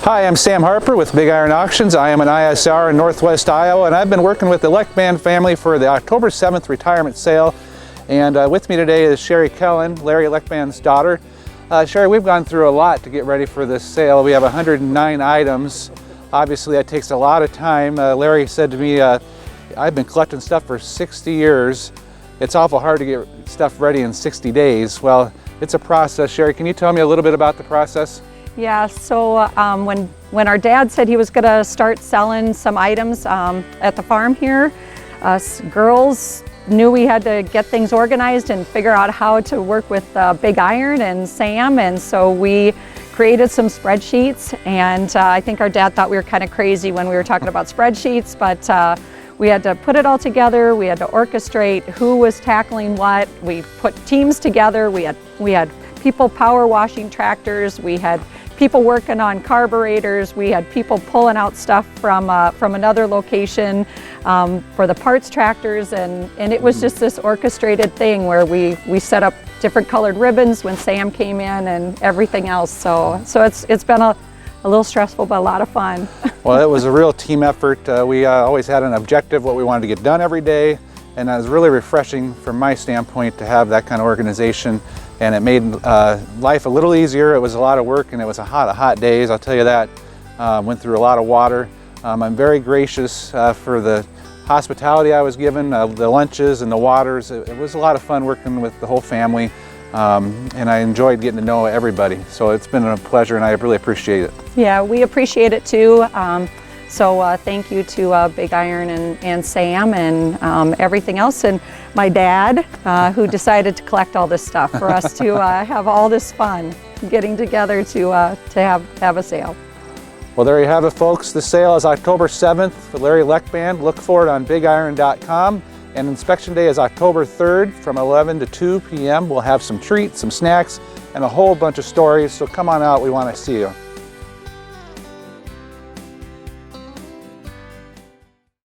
Hi, I'm Sam Harper with BigIron Auctions. I am an ISR in Northwest Iowa, and I've been working with the Leckband family for the October 7th retirement sale. And with me today is Sherry Kellen, Larry Leckband's daughter. Sherry, we've gone through a lot to get ready for this sale. We have 109 items. Obviously, that takes a lot of time. Larry said to me, I've been collecting stuff for 60 years. It's awful hard to get stuff ready in 60 days. Well, it's a process. Sherry, can you tell me a little bit about the process? Yeah, so when our dad said he was going to start selling some items at the farm here, us girls knew we had to get things organized and figure out how to work with BigIron and Sam, and so we created some spreadsheets, and I think our dad thought we were kind of crazy when we were talking about spreadsheets, but we had to put it all together. We had to orchestrate who was tackling what. We put teams together. We had people power washing tractors. We had people working on carburetors. We had people pulling out stuff from another location for the parts tractors, and it was just this orchestrated thing where we set up different colored ribbons when Sam came in and everything else. So it's been a little stressful, but a lot of fun. Well, it was a real team effort. We always had an objective, what we wanted to get done every day, and it was really refreshing from my standpoint to have that kind of organization. And it made life a little easier. It was a lot of work, and it was hot days, I'll tell you that. Went through a lot of water. I'm very gracious for the hospitality I was given, the lunches and the waters. It was a lot of fun working with the whole family, and I enjoyed getting to know everybody. So it's been a pleasure, and I really appreciate it. Yeah, we appreciate it too. So thank you to BigIron and Sam and everything else, and my dad who decided to collect all this stuff for us to have all this fun getting together to have a sale. Well, there you have it, folks. The sale is October 7th for Larry Leckband. Look for it on BigIron.com. And inspection day is October 3rd from 11 to 2 p.m. We'll have some treats, some snacks, and a whole bunch of stories. So come on out. We want to see you.